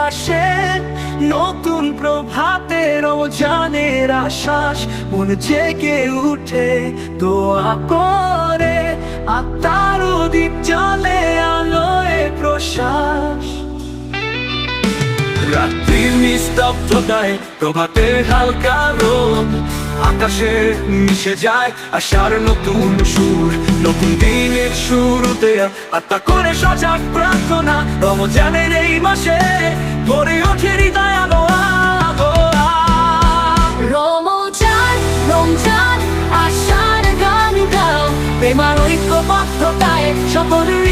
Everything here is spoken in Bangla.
আসে নতুন প্রভাতের জানের আশ্বাস, মন জেগে উঠে দোয়া করে, আত্মার দ্বীপ জ্বলে আলোয় প্রশ্বাস। রাত্রির নিস্তব্ধতায় প্রভাতের হালকা রোদ, আকাশে মিশে যায় আশার নতুন সুর। নতুন দিনের শুরুতে আত্মা করে সজাগ প্রার্থনা, রমজানের এই মাসে ভরে ওঠে হৃদয় আলোয়া। রমজান রমজান আশার গান গাও, প্রেমার ঐক্যবদ্ধতায় সকলের